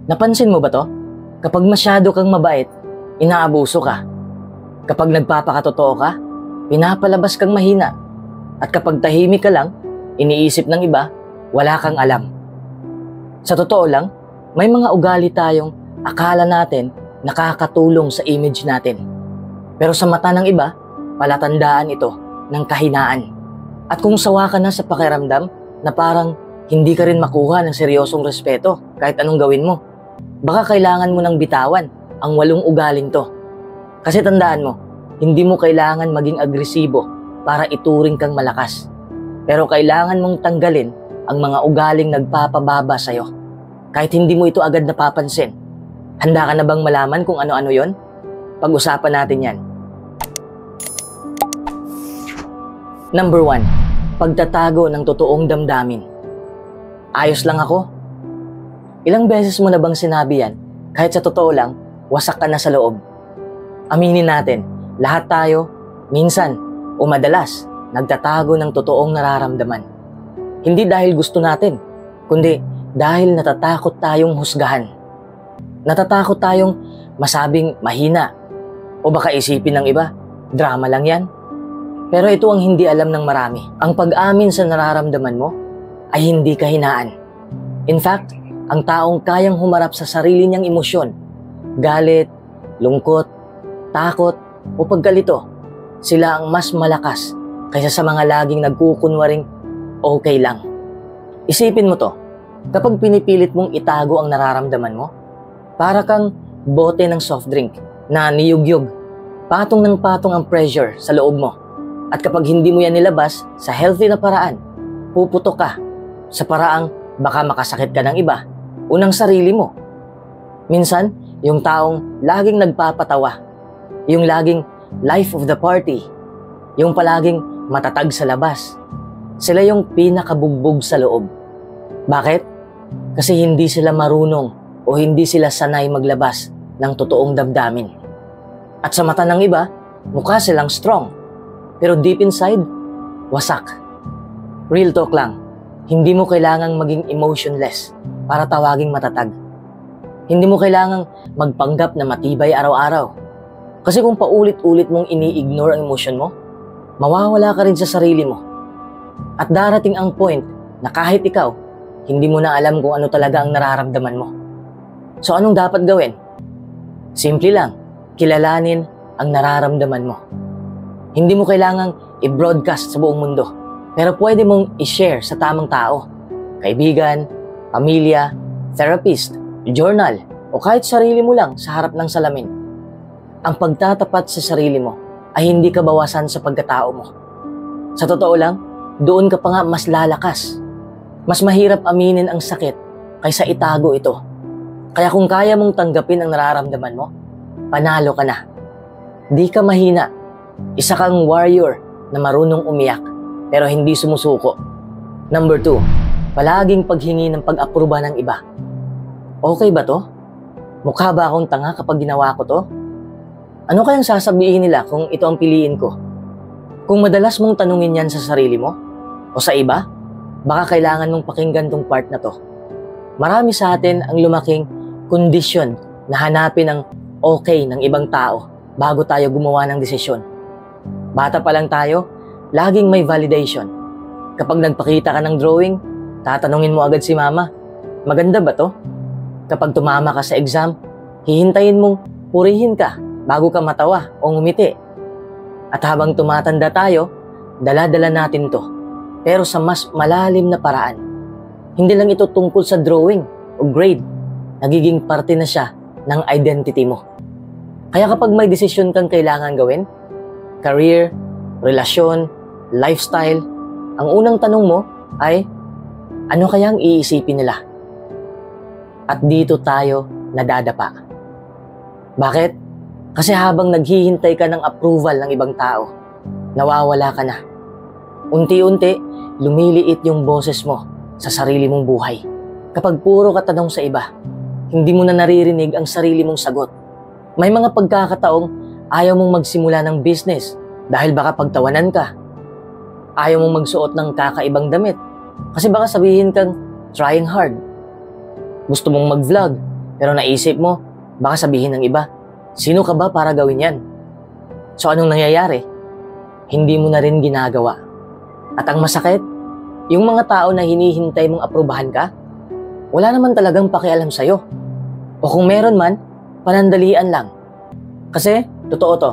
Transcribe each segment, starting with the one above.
Napansin mo ba to? Kapag masyado kang mabait, inaabuso ka. Kapag nagpapakatotoo ka, pinapalabas kang mahina. At kapag tahimik ka lang, iniisip ng iba, wala kang alam. Sa totoo lang, may mga ugali tayong akala natin nakakatulong sa image natin. Pero sa mata ng iba, palatandaan ito ng kahinaan. At kung sawa ka na sa pakiramdam na parang hindi ka rin makuha ng seryosong respeto kahit anong gawin mo, baka kailangan mo nang bitawan ang 8 ugaling to. Kasi tandaan mo, hindi mo kailangan maging agresibo para ituring kang malakas. Pero kailangan mong tanggalin ang mga ugaling nagpapababa sa'yo. Kahit hindi mo ito agad napapansin. Handa ka na bang malaman kung ano-ano yon? Pag-usapan natin yan. Number 1, pagtatago ng totoong damdamin. Ayos lang ako. Ilang beses mo na bang sinabi yan, kahit sa totoo lang, wasak ka na sa loob? Aminin natin, lahat tayo, minsan o madalas, nagtatago ng totoong nararamdaman. Hindi dahil gusto natin, kundi dahil natatakot tayong husgahan. Natatakot tayong masabing mahina, o baka isipin ng iba, drama lang yan. Pero ito ang hindi alam ng marami. Ang pag-amin sa nararamdaman mo ay hindi kahinaan. In fact, ang taong kayang humarap sa sarili niyang emosyon, galit, lungkot, takot o pagkalito, sila ang mas malakas kaysa sa mga laging nagkukunwaring okay lang. Isipin mo to, kapag pinipilit mong itago ang nararamdaman mo, para kang bote ng soft drink na niyugyug, patong ng patong ang pressure sa loob mo. At kapag hindi mo yan nilabas sa healthy na paraan, puputok ka sa paraang baka makasakit ka ng iba o ng sarili mo. Minsan, yung taong laging nagpapatawa, yung laging life of the party, yung palaging matatag sa labas, sila yung pinakabugbog sa loob. Bakit? Kasi hindi sila marunong o hindi sila sanay maglabas ng totoong damdamin. At sa mata ng iba, mukha silang strong, pero deep inside, wasak. Real talk lang, hindi mo kailangang maging emotionless para tawaging matatag. Hindi mo kailangang magpanggap na matibay araw-araw. Kasi kung paulit-ulit mong ini-ignore ang emosyon mo, mawawala ka rin sa sarili mo. At darating ang point na kahit ikaw, hindi mo na alam kung ano talaga ang nararamdaman mo. So anong dapat gawin? Simple lang, kilalanin ang nararamdaman mo. Hindi mo kailangang i-broadcast sa buong mundo, pero pwede mong i-share sa tamang tao. Kaibigan, pamilya, therapist, journal, o kahit sarili mo lang sa harap ng salamin. Ang pagtatapat sa sarili mo ay hindi kabawasan sa pagkatao mo. Sa totoo lang, doon ka pa nga mas lalakas. Mas mahirap aminin ang sakit kaysa itago ito. Kaya kung kaya mong tanggapin ang nararamdaman mo, panalo ka na. Di ka mahina. Isa kang warrior na marunong umiyak pero hindi sumusuko. Number 2, palaging paghingi ng pag-aproba ng iba. Okay ba to? Mukha ba akong tanga kapag ginawa ko to? Ano kayang sasabihin nila kung ito ang piliin ko? Kung madalas mong tanungin yan sa sarili mo o sa iba, baka kailangan mong pakinggan tong part na to. Marami sa atin ang lumaking kondisyon na hanapin ang okay ng ibang tao bago tayo gumawa ng desisyon. Bata pa lang tayo, laging may validation. Kapag nagpakita ka ng drawing, tatanungin mo agad si mama, maganda ba to? Kapag tumama ka sa exam, hihintayin mong purihin ka bago ka matawa o ngumiti. At habang tumatanda tayo, dala-dala natin to, pero sa mas malalim na paraan. Hindi lang ito tungkol sa drawing o grade, nagiging parte na siya ng identity mo. Kaya kapag may desisyon kang kailangan gawin, career, relasyon, lifestyle, ang unang tanong mo ay, ano kayang iisipin nila? At dito tayo nadadapa. Bakit? Kasi habang naghihintay ka ng approval ng ibang tao, nawawala ka na. Unti-unti, lumiliit yung boses mo sa sarili mong buhay. Kapag puro ka tanong sa iba, hindi mo na naririnig ang sarili mong sagot. May mga pagkakataong ayaw mong magsimula ng business dahil baka pagtawanan ka. Ayaw mong magsuot ng kakaibang damit kasi baka sabihin kang trying hard. Gusto mong mag-vlog Pero naisip mo, baka sabihin ng iba, sino ka ba para gawin yan? So anong nangyayari? Hindi mo na rin ginagawa. At ang masakit, yung mga tao na hinihintay mong aprubahan ka, wala naman talagang pakialam sa'yo. O kung meron man, panandalian lang. Kasi, totoo to,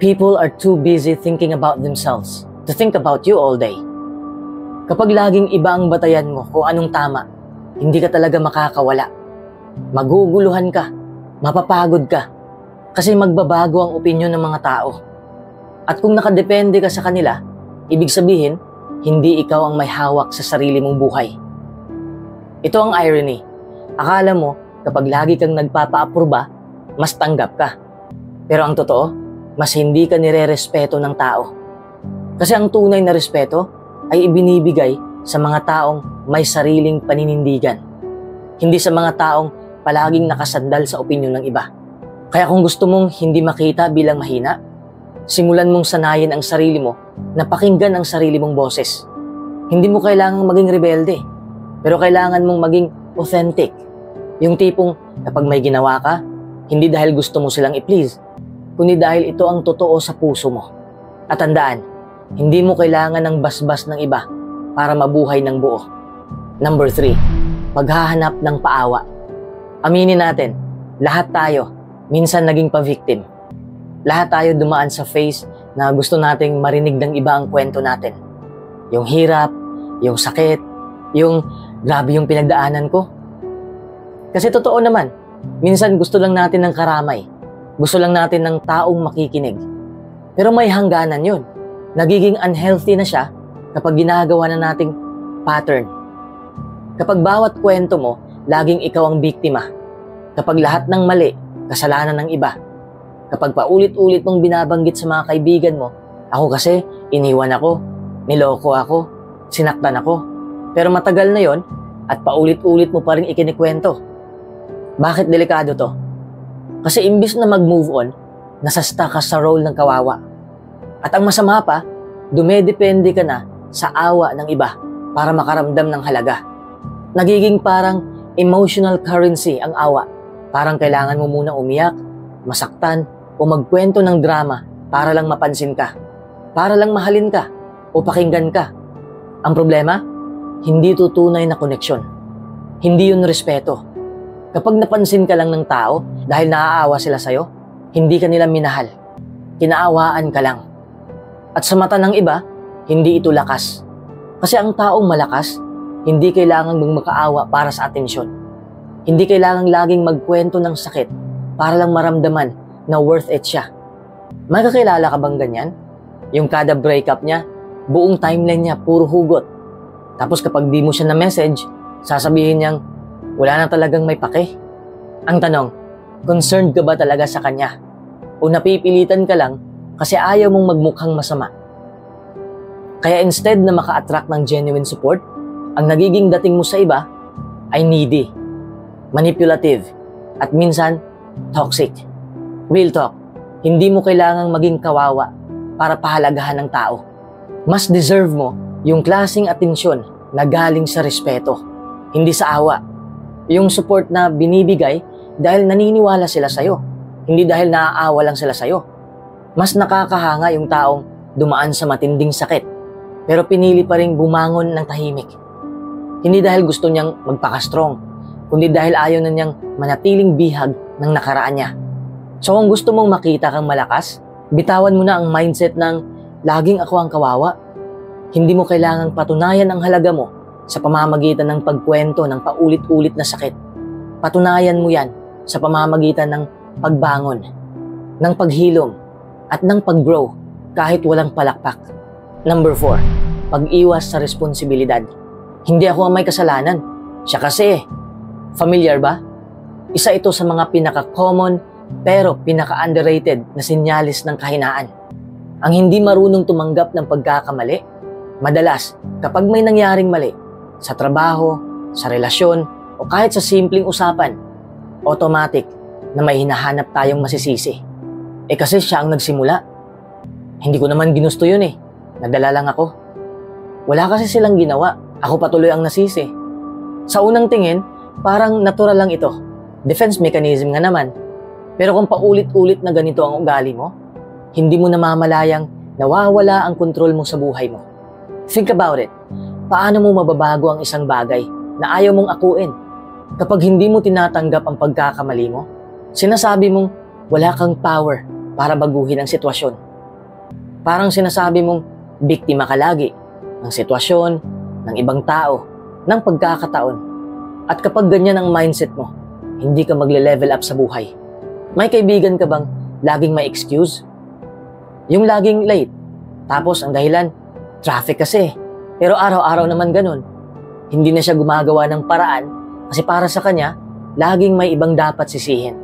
people are too busy thinking about themselves to think about you all day. Kapag laging iba ang batayan mo kung anong tama, hindi ka talaga makakawala. Maguguluhan ka, mapapagod ka, kasi magbabago ang opinyon ng mga tao. At kung nakadepende ka sa kanila, ibig sabihin, hindi ikaw ang may hawak sa sarili mong buhay. Ito ang irony. Akala mo, kapag lagi kang nagpapa-aproba, mas tanggap ka. Pero ang totoo, mas hindi ka nire-respeto ng tao. Kasi ang tunay na respeto ay ibinibigay sa mga taong may sariling paninindigan. Hindi sa mga taong palaging nakasandal sa opinyon ng iba. Kaya kung gusto mong hindi makita bilang mahina, simulan mong sanayin ang sarili mo na pakinggan ang sarili mong boses. Hindi mo kailangang maging rebelde, pero kailangan mong maging authentic. Yung tipong kapag may ginawa ka, hindi dahil gusto mo silang i-please, kundi dahil ito ang totoo sa puso mo. At tandaan, hindi mo kailangan ng basbas ng iba para mabuhay ng buo. Number 3, paghahanap ng paawa. Aminin natin, lahat tayo minsan naging pa-victim. Lahat tayo dumaan sa phase na gusto nating marinig ng iba ang kwento natin. Yung hirap, yung sakit, yung grabe yung pinagdaanan ko. Kasi totoo naman, minsan gusto lang natin ng karamay. Gusto lang natin ng taong makikinig. Pero may hangganan yun. Nagiging unhealthy na siya kapag ginagawa na nating pattern. Kapag bawat kwento mo, laging ikaw ang biktima. Kapag lahat ng mali, kasalanan ng iba. Kapag paulit-ulit mong binabanggit sa mga kaibigan mo, ako kasi, iniwan ako, niloko ako, sinaktan ako. Pero matagal na yon at paulit-ulit mo pa rin ikinikwento. Bakit delikado to? Kasi imbis na mag-move on, nasastuck ka sa role ng kawawa. At ang masama pa, dumedepende ka na sa awa ng iba para makaramdam ng halaga. Nagiging parang emotional currency ang awa. Parang kailangan mo muna umiyak, masaktan, o magkwento ng drama para lang mapansin ka, para lang mahalin ka, o pakinggan ka. Ang problema, hindi ito tunay na koneksyon. Hindi yun respeto. Kapag napansin ka lang ng tao dahil naaawa sila sa'yo, hindi ka nila minahal. Kinaawaan ka lang. At sa mata ng iba, hindi ito lakas. Kasi ang taong malakas, hindi kailangan mong makaawa para sa atensyon. Hindi kailangang laging magkwento ng sakit para lang maramdaman na worth it siya. May kakilala ka bang ganyan? Yung kada breakup niya, buong timeline niya, puro hugot. Tapos kapag di mo siya na-message, sasabihin niyang, wala na talagang may pake. Ang tanong, concerned ka ba talaga sa kanya? O napipilitan ka lang kasi ayaw mong magmukhang masama? Kaya instead na maka-attract ng genuine support, ang nagiging dating mo sa iba ay needy, manipulative, at minsan toxic. Real talk, hindi mo kailangang maging kawawa para pahalagahan ng tao. Mas deserve mo yung klaseng atensyon na galing sa respeto, hindi sa awa. Yung support na binibigay dahil naniniwala sila sa'yo, hindi dahil naaawa lang sila sa'yo. Mas nakakahanga yung taong dumaan sa matinding sakit, pero pinili pa rin bumangon ng tahimik. Hindi dahil gusto niyang magpaka-strong, kundi dahil ayaw na niyang manatiling bihag ng nakaraan niya. So kung gusto mong makita kang malakas, bitawan mo na ang mindset ng laging ako ang kawawa. Hindi mo kailangang patunayan ang halaga mo sa pamamagitan ng pagkwento ng paulit-ulit na sakit. Patunayan mo yan sa pamamagitan ng pagbangon, ng paghilom, at ng paggrow kahit walang palakpak. Number 4, pag-iwas sa responsibilidad. Hindi ako ang may kasalanan. Siya kasi. Familiar ba? Isa ito sa mga pinaka-common pero pinaka-underrated na sinyalis ng kahinaan. Ang hindi marunong tumanggap ng pagkakamali, madalas kapag may nangyaring mali, sa trabaho, sa relasyon, o kahit sa simpleng usapan, automatic na may hinahanap tayong masisisi. Kasi siya ang nagsimula. Hindi ko naman ginusto yun Nadala lang ako. Wala kasi silang ginawa. Ako patuloy ang nasisi. Sa unang tingin, parang natural lang ito. Defense mechanism nga naman. Pero kung paulit-ulit na ganito ang ugali mo, hindi mo namamalayang nawawala ang kontrol mo sa buhay mo. Think about it. Paano mo mababago ang isang bagay na ayaw mong akuin? Kapag hindi mo tinatanggap ang pagkakamali mo, sinasabi mong wala kang power para baguhin ang sitwasyon. Parang sinasabi mong biktima ka lagi ng sitwasyon, ng ibang tao, ng pagkakataon. At kapag ganyan ang mindset mo, hindi ka magle-level up sa buhay. May kaibigan ka bang laging may excuse? Yung laging late. Tapos ang dahilan, traffic kasi. Pero araw-araw naman ganun. Hindi na siya gumagawa ng paraan kasi para sa kanya, laging may ibang dapat sisihin.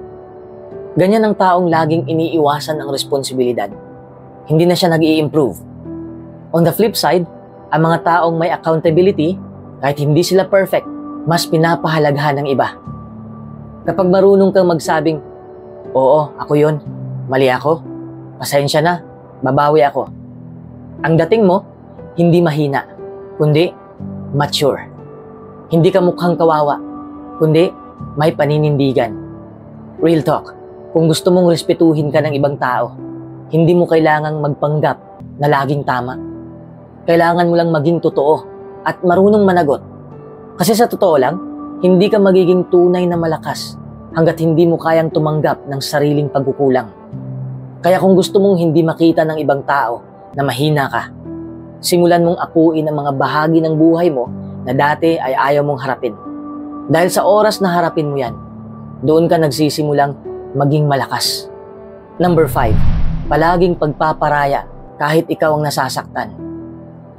Ganyan ang taong laging iniiwasan ang responsibilidad. Hindi na siya nag-i-improve. On the flip side, ang mga taong may accountability, kahit hindi sila perfect, mas pinapahalagahan ng iba. Kapag marunong kang magsabing, oo, ako yun, mali ako, pasensya na, babawi ako. Ang dating mo, hindi mahina, kundi mature. Hindi ka mukhang kawawa, kundi may paninindigan. Real talk, kung gusto mong respetuhin ka ng ibang tao, hindi mo kailangang magpanggap na laging tama. Kailangan mo lang maging totoo at marunong managot. Kasi sa totoo lang, hindi ka magiging tunay na malakas hanggat hindi mo kayang tumanggap ng sariling pagkukulang. Kaya kung gusto mong hindi makita ng ibang tao na mahina ka, simulan mong akuin ang mga bahagi ng buhay mo na dati ay ayaw mong harapin. Dahil sa oras na harapin mo yan, doon ka nagsisimulang maging malakas. Number 5, palaging pagpaparaya kahit ikaw ang nasasaktan.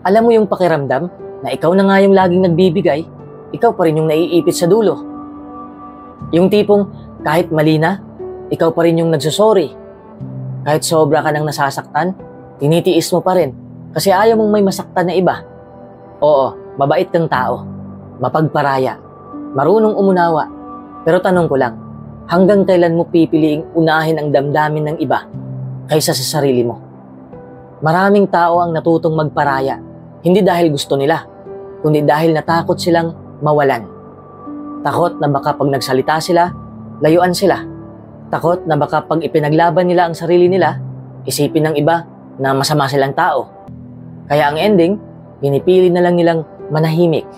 Alam mo yung pakiramdam na ikaw na nga yung laging nagbibigay, ikaw pa rin yung naiipit sa dulo. Yung tipong kahit mali na, ikaw pa rin yung nagsusorry. Kahit sobra ka nang nasasaktan, tinitiis mo pa rin kasi ayaw mong may masaktan na iba. Oo, mabait kang tao, mapagparaya, marunong umunawa. Pero tanong ko lang, hanggang kailan mo pipiliing unahin ang damdamin ng iba kaysa sa sarili mo? Maraming tao ang natutong magparaya, hindi dahil gusto nila, kundi dahil natakot silang mawalan. Takot na baka pag nagsalita sila, layuan sila. Takot na baka pag ipinaglaban nila ang sarili nila, isipin ng iba na masama silang tao. Kaya ang ending, pinipili na lang nilang manahimik.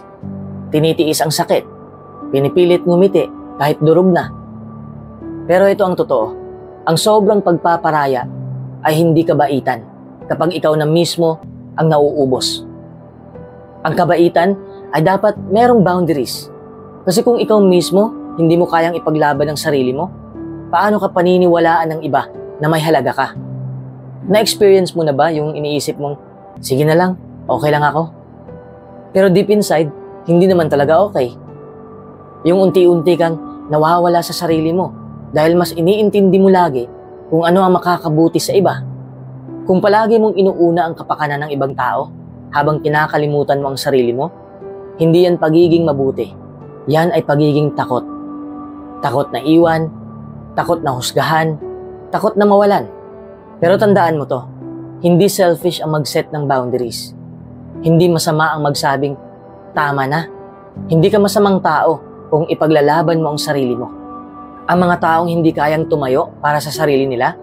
Tinitiis ang sakit. Pinipilit ngumiti kahit durog na. Pero ito ang totoo. Ang sobrang pagpaparaya ay hindi kabaitan kapag ikaw na mismo ang nauubos. Ang kabaitan ay dapat merong boundaries. Kasi kung ikaw mismo hindi mo kayang ipaglaban ang sarili mo, paano ka paniniwalaan ng iba na may halaga ka? Na-experience mo na ba yung iniisip mong, sige na lang, okay lang ako? Pero deep inside, hindi naman talaga okay. Yung unti-unti kang nawawala sa sarili mo dahil mas iniintindi mo lagi kung ano ang makakabuti sa iba. Kung palagi mong inuuna ang kapakanan ng ibang tao habang kinakalimutan mo ang sarili mo, hindi yan pagiging mabuti. Yan ay pagiging takot. Takot na iwan, takot na husgahan, takot na mawalan. Pero tandaan mo to, hindi selfish ang mag-set ng boundaries. Hindi masama ang magsabing, tama na. Hindi ka masamang tao kung ipaglalaban mo ang sarili mo. Ang mga taong hindi kayang tumayo para sa sarili nila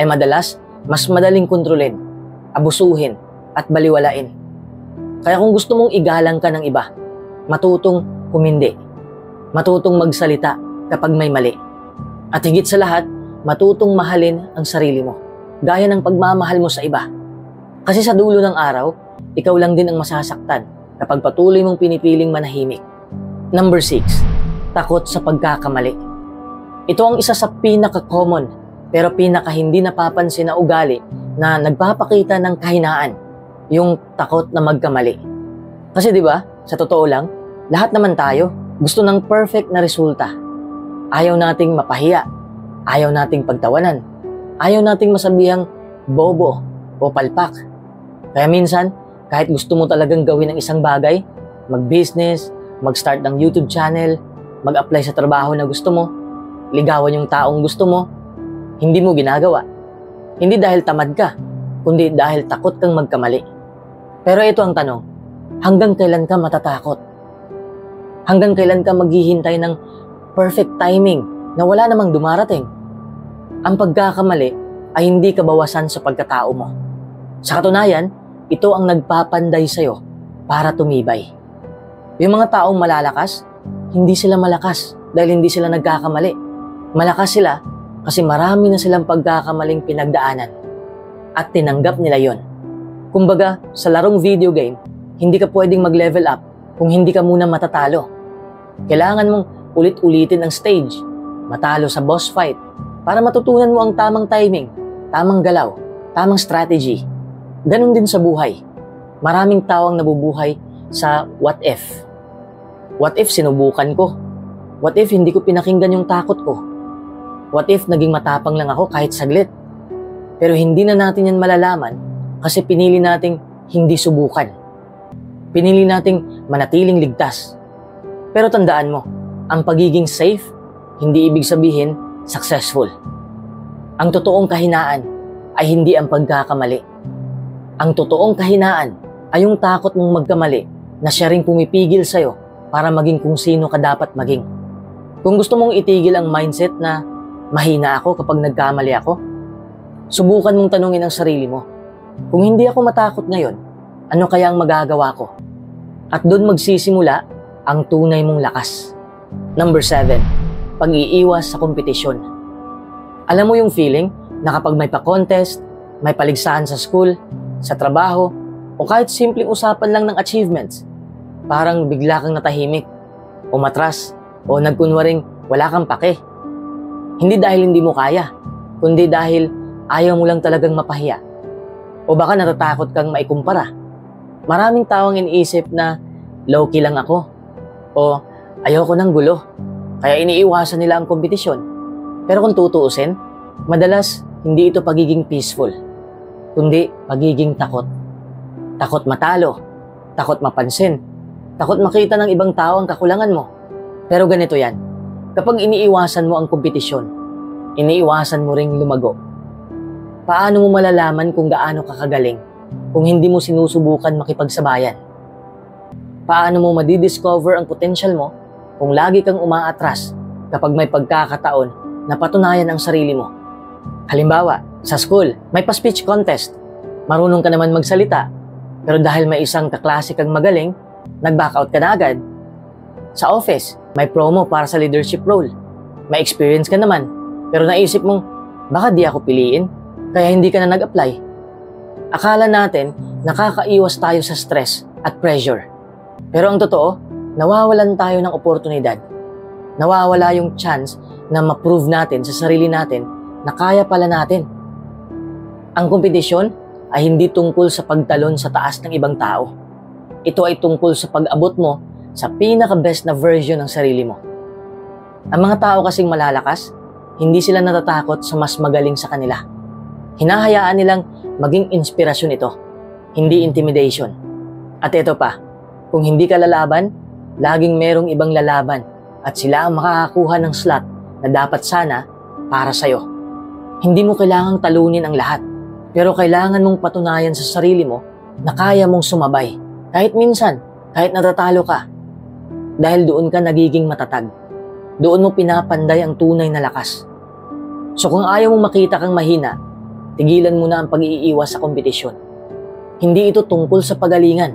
ay madalas mas madaling kontrolin, abusuhin, at baliwalain. Kaya kung gusto mong igalang ka ng iba, matutong humindi. Matutong magsalita kapag may mali. At higit sa lahat, matutong mahalin ang sarili mo, gaya ng pagmamahal mo sa iba. Kasi sa dulo ng araw, ikaw lang din ang masasaktan kapag patuloy mong pinipiling manahimik. Number 6, takot sa pagkakamali. Ito ang isa sa pinaka-common pero pinaka hindi napapansin na ugali na nagpapakita ng kahinaan, yung takot na magkamali. Kasi 'di ba, sa totoo lang, lahat naman tayo gusto ng perfect na resulta. Ayaw nating mapahiya, ayaw nating pagtawanan, ayaw nating masabihang bobo o palpak. Kaya minsan, kahit gusto mo talagang gawin ang isang bagay, mag-business, mag-start ng YouTube channel, mag-apply sa trabaho na gusto mo, ligawan yung taong gusto mo, hindi mo ginagawa. Hindi dahil tamad ka, kundi dahil takot kang magkamali. Pero ito ang tanong, hanggang kailan ka matatakot? Hanggang kailan ka maghihintay ng perfect timing na wala namang dumarating. Ang pagkakamali ay hindi kabawasan sa pagkatao mo. Sa katunayan, ito ang nagpapanday sa'yo para tumibay. Yung mga taong malalakas, hindi sila malakas dahil hindi sila nagkakamali. Malakas sila kasi marami na silang pagkakamaling pinagdaanan at tinanggap nila yon. Kumbaga, sa larong video game, hindi ka pwedeng mag-level up kung hindi ka muna matatalo. Kailangan mong ulit-ulitin ang stage, matalo sa boss fight, para matutunan mo ang tamang timing, tamang galaw, tamang strategy. Ganon din sa buhay. Maraming tao ang nabubuhay sa what if. What if sinubukan ko? What if hindi ko pinakinggan yung takot ko? What if naging matapang lang ako kahit saglit? Pero hindi na natin yan malalaman kasi pinili nating hindi subukan. Pinili nating manatiling ligtas. Pero tandaan mo, ang pagiging safe, hindi ibig sabihin successful. Ang totoong kahinaan ay hindi ang pagkakamali. Ang totoong kahinaan ay yung takot mong magkamali na siya ring pumipigil sa'yo para maging kung sino ka dapat maging. Kung gusto mong itigil ang mindset na mahina ako kapag nagkamali ako, subukan mong tanungin ang sarili mo, kung hindi ako matakot ngayon, ano kaya ang magagawa ko? At doon magsisimula ang tunay mong lakas. Number 7, pag-iiwas sa kompetisyon. Alam mo yung feeling na kapag may pa-contest, may paligsahan sa school, sa trabaho, o kahit simpleng usapan lang ng achievements, parang bigla kang natahimik, umatras, o nagkunwaring wala kang pake. Hindi dahil hindi mo kaya, kundi dahil ayaw mo lang talagang mapahiya. O baka natatakot kang maikumpara. Maraming tao ang iniisip na low-key lang ako, o ayoko ng gulo, kaya iniiwasan nila ang kompetisyon. Pero kung tutuusin, madalas hindi ito pagiging peaceful, kundi pagiging takot. Takot matalo, takot mapansin, takot makita ng ibang tao ang kakulangan mo. Pero ganito yan, kapag iniiwasan mo ang kompetisyon, iniiwasan mo ring lumago. Paano mo malalaman kung gaano ka kagaling kung hindi mo sinusubukan makipagsabayan? Paano mo madidiscover ang potential mo kung lagi kang umaatras kapag may pagkakataon na patunayan ang sarili mo? Halimbawa, sa school, may pa-speech contest. Marunong ka naman magsalita, pero dahil may isang kaklase kang magaling, nag-back out ka na agad. Sa office, may promo para sa leadership role. May experience ka naman, pero naisip mong, baka di ako piliin, kaya hindi ka na nag-apply. Akala natin, nakakaiwas tayo sa stress at pressure. Pero ang totoo, nawawalan tayo ng oportunidad. Nawawala yung chance na ma-prove natin sa sarili natin na kaya pala natin. Ang kompetisyon ay hindi tungkol sa pagtalon sa taas ng ibang tao. Ito ay tungkol sa pag-abot mo sa pinaka-best na version ng sarili mo. Ang mga tao kasing malalakas, hindi sila natatakot sa mas magaling sa kanila. Hinahayaan nilang maging inspirasyon ito, hindi intimidation. At ito pa, kung hindi ka lalaban, laging merong ibang lalaban at sila ang makakakuha ng slot na dapat sana para sa'yo. Hindi mo kailangang talunin ang lahat, pero kailangan mong patunayan sa sarili mo na kaya mong sumabay. Kahit minsan, kahit natatalo ka. Dahil doon ka nagiging matatag. Doon mo pinapanday ang tunay na lakas. So kung ayaw mong makita kang mahina, tigilan mo na ang pag-iiwas sa kompetisyon. Hindi ito tungkol sa pagalingan.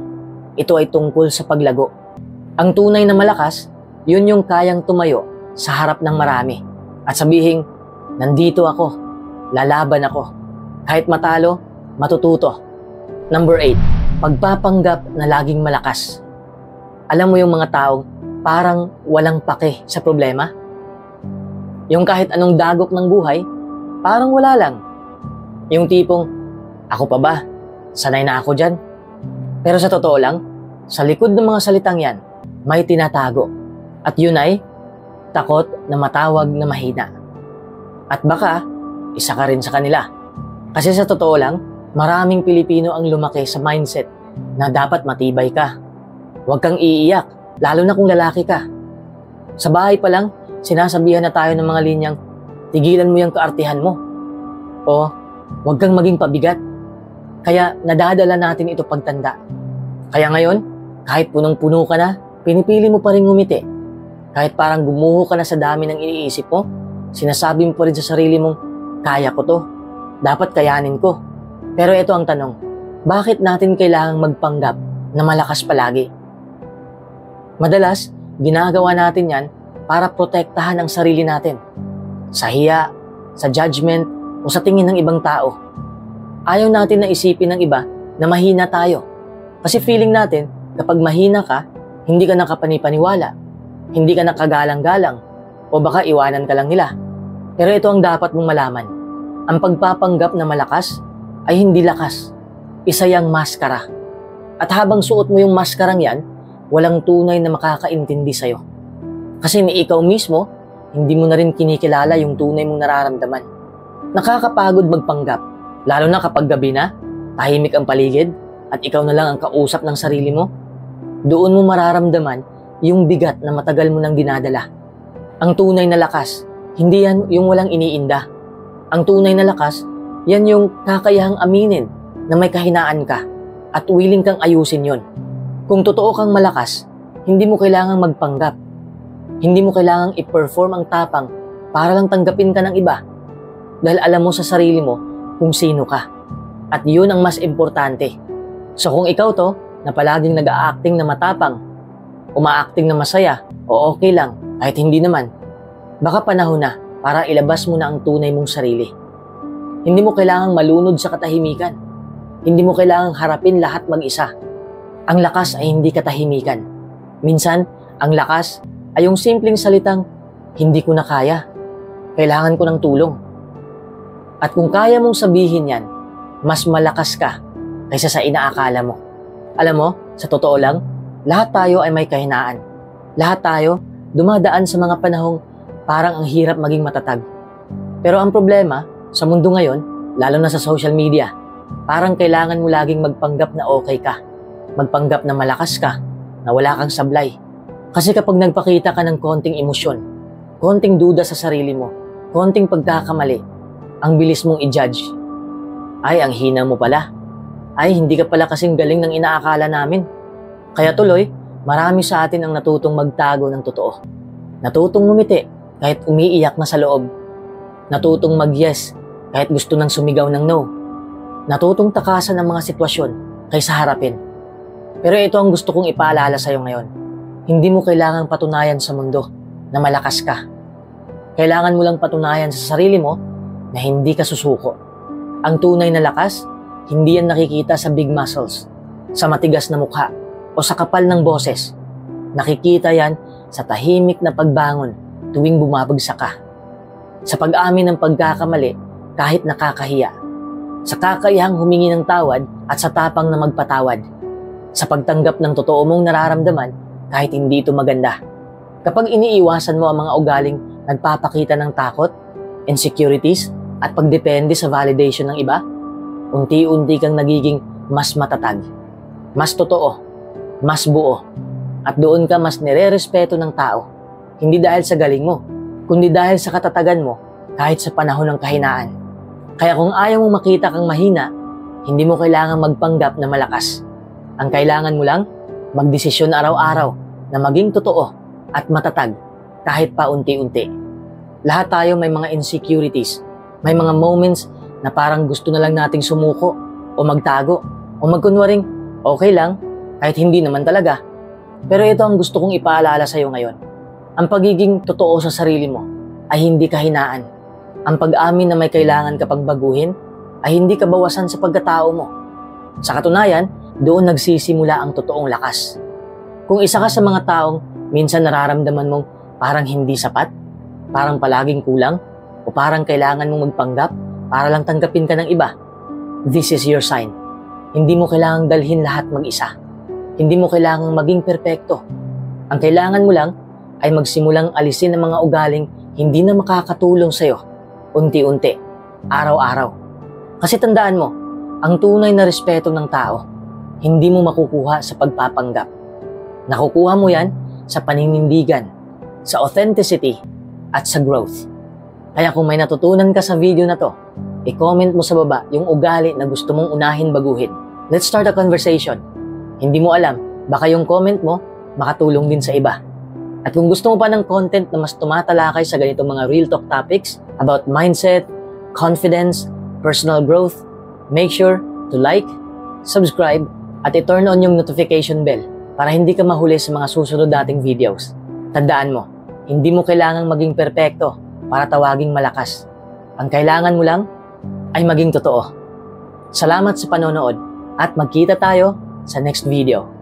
Ito ay tungkol sa paglago. Ang tunay na malakas, yun yung kayang tumayo sa harap ng marami at sabihin, nandito ako, lalaban ako. Kahit matalo, matututo. Number 8, pagpapanggap na laging malakas. Alam mo yung mga taong parang walang pake sa problema? Yung kahit anong dagok ng buhay, parang wala lang. Yung tipong, ako pa ba? Sanay na ako dyan. Pero sa totoo lang, sa likod ng mga salitang yan, may tinatago. At yun ay, takot na matawag na mahina. At baka, isa ka rin sa kanila. Kasi sa totoo lang, maraming Pilipino ang lumaki sa mindset na dapat matibay ka. Huwag kang iiyak, lalo na kung lalaki ka. Sa bahay pa lang, sinasabihan na tayo ng mga linyang, tigilan mo yung kaartihan mo. O, huwag kang maging pabigat. Kaya nadadala natin ito pagtanda. Kaya ngayon, kahit punong-puno ka na, pinipili mo pa rin ngumiti. Kahit parang gumuho ka na sa dami ng iniisip mo, sinasabi mo pa rin sa sarili mong, kaya ko to, dapat kayanin ko. Pero ito ang tanong, bakit natin kailangang magpanggap na malakas palagi? Madalas, ginagawa natin yan para protektahan ang sarili natin. Sa hiya, sa judgment, o sa tingin ng ibang tao. Ayaw natin na isipin ng iba na mahina tayo. Kasi feeling natin, kapag mahina ka, hindi ka nakapanipaniwala, hindi ka nakagalang-galang, o baka iwanan ka lang nila. Pero ito ang dapat mong malaman. Ang pagpapanggap na malakas ay hindi lakas. Isa yang maskara. At habang suot mo yung maskarang yan, walang tunay na makakaintindi sa'yo. Kasi ni ikaw mismo, hindi mo na rin kinikilala yung tunay mong nararamdaman. Nakakapagod magpanggap, lalo na kapag gabi na, tahimik ang paligid, at ikaw na lang ang kausap ng sarili mo. Doon mo mararamdaman yung bigat na matagal mo nang dinadala. Ang tunay na lakas, hindi yan yung walang iniinda. Ang tunay na lakas, yan yung kakayahang aminin na may kahinaan ka at willing kang ayusin yon. Kung totoo kang malakas, hindi mo kailangang magpanggap. Hindi mo kailangang i-perform ang tapang para lang tanggapin ka ng iba. Dahil alam mo sa sarili mo kung sino ka. At yun ang mas importante. So kung ikaw to, na palaging nag-a-acting na matapang, uma-acting na masaya, o okay lang, kahit hindi naman, baka panahon na para ilabas mo na ang tunay mong sarili. Hindi mo kailangang malunod sa katahimikan. Hindi mo kailangang harapin lahat mag-isa. Ang lakas ay hindi katahimikan. Minsan, ang lakas ay yung simpleng salitang, hindi ko na kaya. Kailangan ko ng tulong. At kung kaya mong sabihin yan, mas malakas ka kaysa sa inaakala mo. Alam mo, sa totoo lang, lahat tayo ay may kahinaan. Lahat tayo dumadaan sa mga panahong parang ang hirap maging matatag. Pero ang problema, sa mundo ngayon, lalo na sa social media, parang kailangan mo laging magpanggap na okay ka. Magpanggap na malakas ka, na wala kang sablay. Kasi kapag nagpakita ka ng konting emosyon, konting duda sa sarili mo, konting pagkakamali, ang bilis mong i-judge. Ay, ang hina mo pala. Ay, hindi ka pala kasing galing ng inaakala namin. Kaya tuloy, marami sa atin ang natutong magtago ng totoo. Natutong ngumiti kahit umiiyak na sa loob. Natutong mag-yes kahit gusto nang sumigaw ng no. Natutong takasan ang mga sitwasyon kaysa harapin. Pero ito ang gusto kong ipaalala sa'yo ngayon. Hindi mo kailangang patunayan sa mundo na malakas ka. Kailangan mo lang patunayan sa sarili mo na hindi ka susuko. Ang tunay na lakas, hindi yan nakikita sa big muscles, sa matigas na mukha, o sa kapal ng boses. Nakikita yan sa tahimik na pagbangon tuwing bumabagsak ka. Sa pag-amin ng pagkakamali kahit nakakahiya. Sa kakayahang humingi ng tawad at sa tapang na magpatawad. Sa pagtanggap ng totoo mong nararamdaman kahit hindi ito maganda. Kapag iniiwasan mo ang mga ugaling nagpapakita ng takot, insecurities, at pagdepende sa validation ng iba, unti-unti kang nagiging mas matatag, mas totoo, mas buo, at doon ka mas nire-respeto ng tao. Hindi dahil sa galing mo, kundi dahil sa katatagan mo kahit sa panahon ng kahinaan. Kaya kung ayaw mong makita kang mahina, hindi mo kailangang magpanggap na malakas. Ang kailangan mo lang, magdesisyon araw-araw na maging totoo at matatag kahit pa unti-unti. Lahat tayo may mga insecurities, may mga moments na parang gusto na lang nating sumuko o magtago o magkunwaring okay lang kahit hindi naman talaga. Pero ito ang gusto kong ipaalala sa iyo ngayon. Ang pagiging totoo sa sarili mo ay hindi kahinaan. Ang pag-amin na may kailangan ka pang baguhin ay hindi kabawasan sa pagkatao mo. Sa katunayan, doon nagsisimula ang totoong lakas. Kung isa ka sa mga taong minsan nararamdaman mong parang hindi sapat, parang palaging kulang, o parang kailangan mong magpanggap para lang tanggapin ka ng iba, this is your sign. Hindi mo kailangang dalhin lahat mag-isa. Hindi mo kailangang maging perpekto. Ang kailangan mo lang ay magsimulang alisin ang mga ugaling hindi na makakatulong sa'yo, unti-unti, araw-araw. Kasi tandaan mo, ang tunay na respeto ng tao, hindi mo makukuha sa pagpapanggap. Nakukuha mo yan sa paninindigan, sa authenticity, at sa growth. Kaya kung may natutunan ka sa video na to, i-comment mo sa baba yung ugali na gusto mong unahin baguhin. Let's start a conversation. Hindi mo alam, baka yung comment mo makatulong din sa iba. At kung gusto mo pa ng content na mas tumatalakay sa ganitong mga real talk topics about mindset, confidence, personal growth, make sure to like, subscribe, at i-turn on yung notification bell para hindi ka mahuli sa mga susunod nating videos. Tandaan mo, hindi mo kailangang maging perpekto para tawaging malakas. Ang kailangan mo lang ay maging totoo. Salamat sa panonood at magkita tayo sa next video.